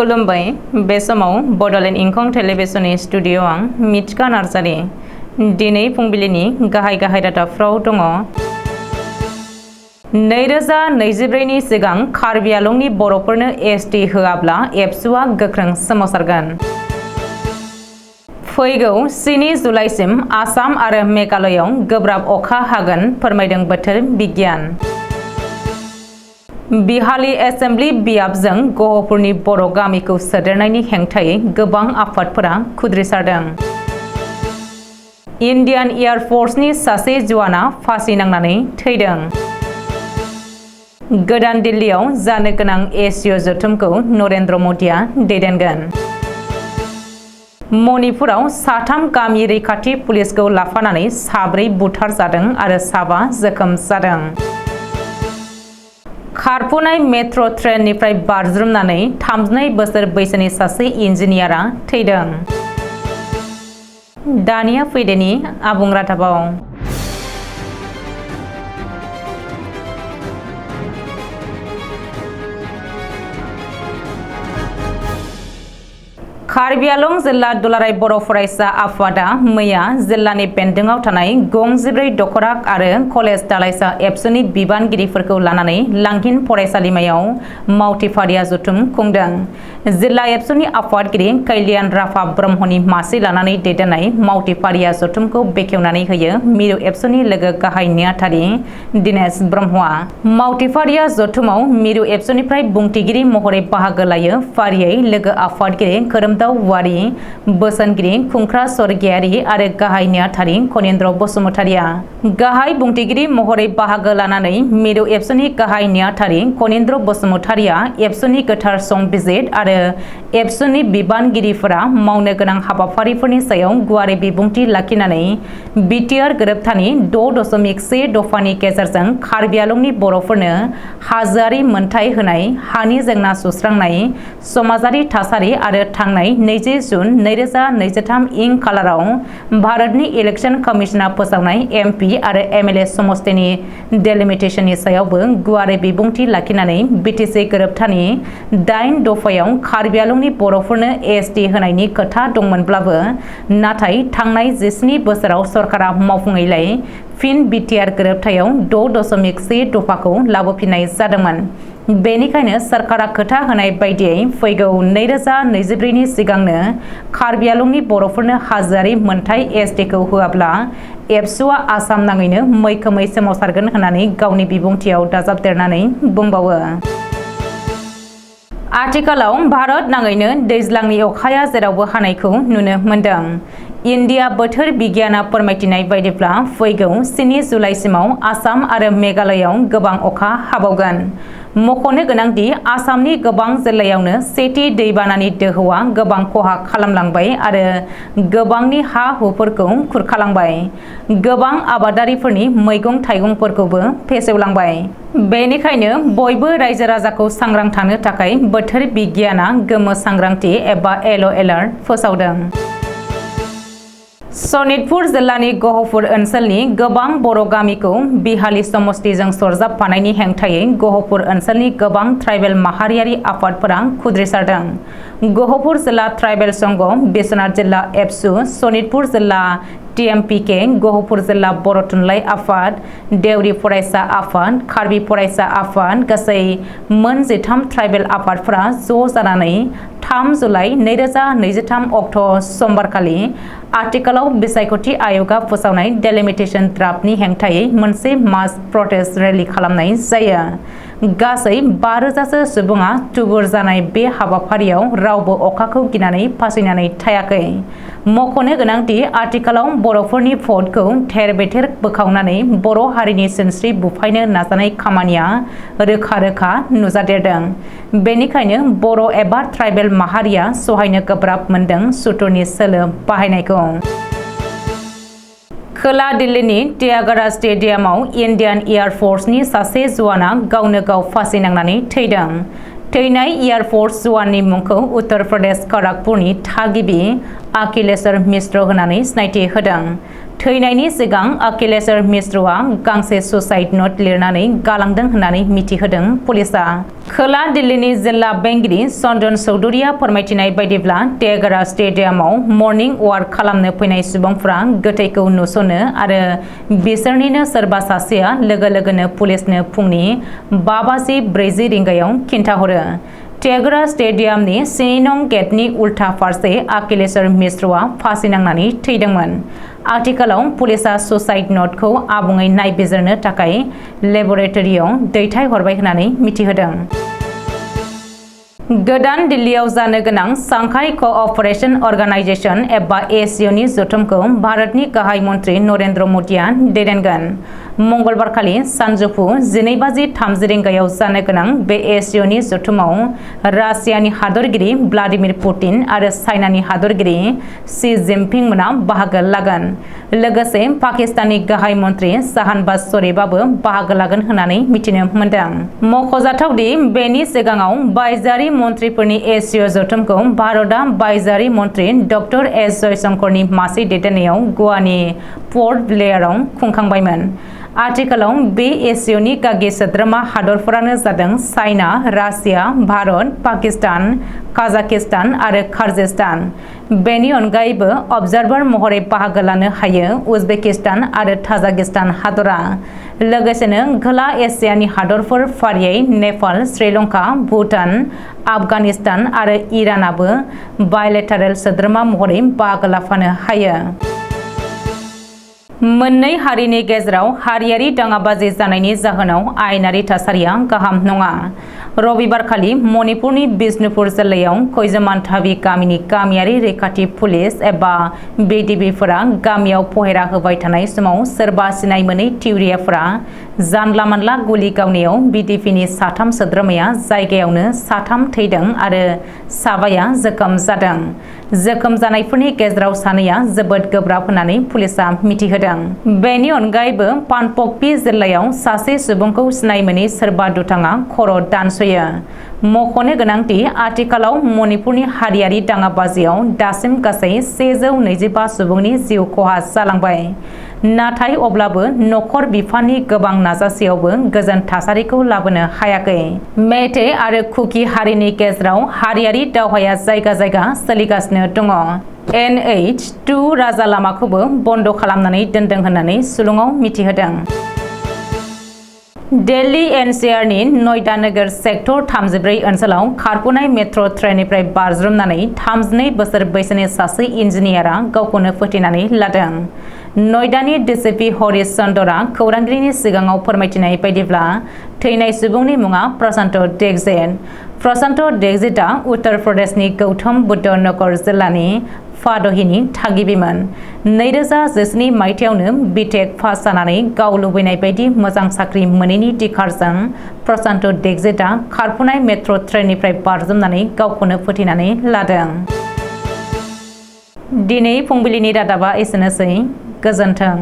खुलुमबाय बे समाव बडलेण्ड इंखं टेलिभिजननि स्टुडिअ आं मिथिका नार्जारि दिनै फुंबिलिनि गाहाय रादाबफ्राव दङ। 2024 नि सिगां कार्बि आंलंनि बर'फोरनो एसटि होआब्ला एबसुआ गोख्रों सोमावसारगोन। फैगौ 7 जुलाइसिम आसाम आरो मेघालयआव गोब्राब अखा हागोन फोरमायदों बोथोर बिगियान। बिहाली एसेम्बलि बियाबजों गहपुरनि बर' गामिखौ सोदेरनायनि हेंथायै गोबां आफादफोरा खुद्रिसारदों। इन्डियान एयार फर्सनि सासे जवाना फासि नांनानै थैदों। गोदान दिल्लीआव जानो गोनां एसिय जथुमखौ नरेन्द्र मदिया दैदेनगोन। मणिपुराव 3 गामि रैखाथि पुलिसखौ लाफानानै 4 बुथारजादों आरो 7 जोखोम जादों। खारफुनाय मेट्र' ट्रेननिफ्राय बारज्रुमनानै 32 बोसोर बैसोनि सासे इन्जिनियारा थैदों। दानिया फैदोनि आबुं रादाबाव। कार्बि आंलं जिल्ला दुलाराय बर' फरायसा आफादा मैया जिल्लानि बेन्दोंआव थानाय गं 14 दखराक आरो कलेज दालाइसा एबसुनि बिबानगिरिफोरखौ लानानै लांहिन फरायसालिमायाव मावथि फारिया जथुम खुंदों। जिल्ला एबसुनि आफादगिरि कैलियान राभा ब्रह्मनि मासि लानानै दैदेननाय मावथि फारिया जथुमखौ बेखेवनानै होयो मिरु एबसुनि लोगो गाहाय नेहाथारि दिनेश ब्रह्मआ। मावथि फारिया जथुमाव मिरु एबसुनिफ्राय बुंथिगिरि महरै बाहागो लायो फारियै लोगो आफादगिरि खोरोमदाव वारि, बोसोनगिरि खुंख्रा स्वर्गियारि आरो गाहाय नेहाथारि खनिन्द्र बसुमतारिया। गाहाय बुंथिगिरि महरै बाहागो लानानै मिरु एबसुनि गाहाय नेहाथारि खनिन्द्र बसुमतारिया एबसुनि गोथार संबिजिर आरो एबसुनि बिबानगिरिफोरा मावनो गोनां हाबाफारिफोरनि सायाव गुवारै बिबुंथि लाखिनानै बिटिआर गोरोबथानि 6.1 दफानि गेजेरजों कार्बि आंलंनि बर'फोरनो हाजोआरि मोनथाय होनाय, हानि जेंना सुस्रांनाय, समाजारि थासारि आरो थांनाय 20 जुन 2023 इं खालाराव भारतनि इलेक्शन कमिशना फोसावनाय एमपि आरो एमएलए समस्तिनि डेलिमिटेशननि सायावबो गुवारै बिबुंथि लाखिनानै बिटिसि गोरोबथानि 8 दफायाव कार्बि आंलंनि बर'फोरनो एसटि होनायनि खोथा दंमोनब्लाबो नाथाय थांनाय 17 बोसोराव सरकारा मावफुङैलाय फिन बिटिआर गोरोबथायाव 6.1 दफाखौ लाबोफिननाय जादोंमोन। बेनिखायनो सरकारा खोथा होनाय बायदियै फैगौ 2024 नि सिगांनो कार्बि आंलंनि बर'फोरनो हाजोआरि मोनथाय एसटिखौ होआब्ला एबसुआ आसाम नाङैनो मैखोमै सोमावसारगोन होननानै गावनि बिबुंथियाव दाजाबदेरनानै बुंबावो। आथिखालाव भारत नाङैनो दैज्लांनि अखाया जेरावबो हानायखौ नुनो मोन्दों। इन्डिया बोथोर बिगियाना फोरमायथिनाय बायदिब्ला फैगौ 7 जुलाइसिमाव आसाम आरो मेघालयआव गोबां अखा हाबावगोन। मख'नो गोनांदि आसामनि गोबां जिल्लायावनो सेथि दैबानानि दोहौआ गोबां खहा खालामलांबाय आरो गोबांनि हा हुफोरखौ खुरखालांबाय। गोबां आबादारिफोरनि मैगं थाइगंफोरखौबो फेसेवलांबाय। बेनिखायनो बयबो रायजो राजाखौ सांग्रां थानो थाखाय बोथोर बिगियाना गोमो सांग्रांथि एबा येल' एलार्ट फोसावदों। सनितपुर जिल्लानि गहपुर ओनसोलनि गोबां बर' गामिखौ बिहाली समस्तिजों सरजाबफानायनि हेंथायै गहपुर ओनसोलनि गोबां ट्राइबेल माहारियारि आफादफोरा खुद्रिसारदों। गहपुर जिल्ला ट्राइबेल संघ, बिश्वनाथ जिल्ला एबसु, सनितपुर जिल्ला टिएमपिके, गहपुर जिल्ला बर' थुनलाइ आफाद, देउरि फरायसा आफाद, कार्बि फरायसा आफाद गासै मोन 13 ट्राइबेल आफादफोरा ज' जानानै 3 जुलाइ 2023 अक्ट' समबारखालि आथिखालाव बिसायख'थि आय'गा फोसावनाय डेलिमिटेशन ड्राफ्टनि हेंथायै मोनसे मास प्रटेस्ट रेलि खालामनाय जायो। गासै 5,000सो सुबुङा थुबुर जानाय बे हाबाफारियाव रावबो अखाखौ गिनानै फासयनानै थायाखै। मख'नो गोनांदि आथिखालाव बर'फोरनि भटखौ थेर बेथेर बोखावनानै बर' हारिनि सिनस्रि बुफायनो नाजानाय खामानिया रोखा रोखा नुजादेरदों। बेनिखायनो बर' एबा ट्राइबेल माहारिया सहायनो गोब्राब मोनदों सुथुरनि सोलो बाहायनायखौ। खोला दिल्लीनि त्यागरा स्टेडियामाव इन्डियान एयार फर्सनि सासे जवाना गावनो गाव फासि नांनानै थैदों। थैनाय एयार फर्स जवाननि मुंखौ उत्तर प्रदेश खड़गपुरनि थागिबि अखिलेश्वर मिश्र होननानै सिनायथि होदों। थैनायनि सिगां अखिलेश्वर मिश्रआ गांसे सुसाइड नोट लिरनानै गालांदों होननानै मिथिहोदों पुलिसआ। खोला दिल्लीनि जिल्ला बेंगिरि चन्दन चौधुरीया फोरमायथिनाय बायदिब्ला टेगरा स्टेडियामाव मर्निं वाक खालामनो फैनाय सुबुंफ्रा गोथैखौ नुसनो आरो बिसोरनिनो सोरबा सासेया लोगो लोगोनो पुलिसनो फुंनि 5:40 रिंगायाव खिन्थाहरो। टेगरा स्टेडियामनि 7 नं गेटनि उल्था फारसे अखिलेश्वर मिश्रआ फासि नांनानै थैदोंमोन। आथिखालाव पुलिसआ सुसाइड नोटखौ आबुङै नायबिजिरनो थाखाय लेबरेटरियाव दैथायहरबाय होननानै मिथिहोदों। गोदान दिल्लीयाव जानो गोनां सांघाई क'अपारेशन अर्गेनाइजेशन एबा एसिय'नि जथुमखौ भारतनि गाहाय मन्त्रि नरेन्द्र मदिया दैदेनगोन। मंगलबारखालि सानजौफु 12:30 रिंगायाव जानो गोनां बे एसिय'नि जथुमाव रासियानि हादरगिरि व्लादिमिर पुतिन आरो चाइनानि हादरगिरि शी जिनपिं मोना बाहागो लागोन। लोगोसे पाकिस्ताननि गाहाय मन्त्रि शाहनवाज शरीफआबो बाहागो लागोन होननानै मिथिनो मोन्दों। मख'जाथावदि बेनि सिगाङाव बायजोआरि मन्त्रिफोरनि एसिय' जथुमखौ भारतआ बायजोआरि मन्त्रि डक्टर एस जयशंकरनि मासि दैदेननायाव गवानि पर्ट ब्लेयाराव खुंखांबायमोन। आथिखालाव बे एसिय'नि गागि सोद्रोमा हादरफोरानो जादों चाइना, रासिया, भारत, पाकिस्तान, काजाकिस्तान आरो किर्गिस्तान। बेनि अनगायैबो अबजार्भार महरै बाहागो लानो हायो उजबेकिस्तान आरो ताजिकिस्तान हादरा। लोगोसेनो खोला एसियानि हादरफोर फारियै नेपाल, श्रीलंका, भुटान, आफगानिस्तान आरो इरानाबो बायलेटारेल सोद्रोमा महरै बाहागो लाफानो हायो। मोननै हारिनि गेजेराव हारियारि दाङाबाजि जानायनि जाहोनाव आयेनारि थासारिया गाहाम नङा। रबिबारखालि मणिपुरनि बिष्णुपुर जिल्लायाव खैजमानथाबी गामिनि गामियारि रैखाथि पुलिस एबा बिडिबिफोरा गामियाव पहेरा होबाय थानाय समाव सोरबा सिनाय मोनै थिउरियाफोरा जानला मानला गुलि गावनायाव बिडिपिनि 3 सोद्रोमाया जायगायावनो 3 थैदों आरो साबाया जोखोम जादों। जोखोम जानायफोरनि गेजेराव 2आ जोबोद गोब्राब होननानै पुलिसआ मिथिहोदों। बेनि अनगायैबो पानपकपि जिल्लायाव सासे सुबुंखौ सिनाय मोनै सोरबा दुथाङा खर' दानस'यो। मख'नो गोनांदि आथिखालाव मणिपुरनि हारियारि दाङाबाजियाव दासिम गासै 125 सुबुंनि जिउ खहा जालांबाय। नाथाय अब्लाबो नखर बिफाननि गोबां नाजासेयावबो गोजोन थासारिखौ लाबोनो हायाखै। मेइते आरो कुकी हारिनि गेजेराव हारियारि दावहाया जायगा जायगा सोलिगासिनो दङ। NH2 राजा लामाखौबो बन्द खालामनानै दोनदों होननानै सुलुङाव मिथिहोदों। दिल्ली NCRनि नयडा नोगोर सेक्टर 34 ओनसोलाव खारफुनाय मेट्र' ट्रेननिफ्राय बाज्रुमनानै 32 बोसोर बैसोनि सासे इन्जिनियारा गावखौनो फोथैनानै लादों। नयडानि DCP हरीश चन्द्रआ खौरांगिरिनि सिगाङाव फोरमायथिनाय बायदिब्ला थैनाय सुबुंनि मुङा प्रशान्त दीक्षित। प्रशान्त दीक्षितआ उत्तर प्रदेशनि गौतम बुद्ध नगर जिल्लानि फादहिनि थागिबिमोन। 2017 मायथाइयावनो बिटेक पास जानानै गाव लुबैनाय बायदि मोजां साख्रि मोनैनि दिखारजों प्रशान्त दीक्षितआ खारफुनाय मेट्र' ट्रेननिफ्राय बाज्रुमनानै गावखौनो फोथैनानै लादों। दिनै फुंबिलिनि रादाबा एसेनोसै। गोजोन्थों।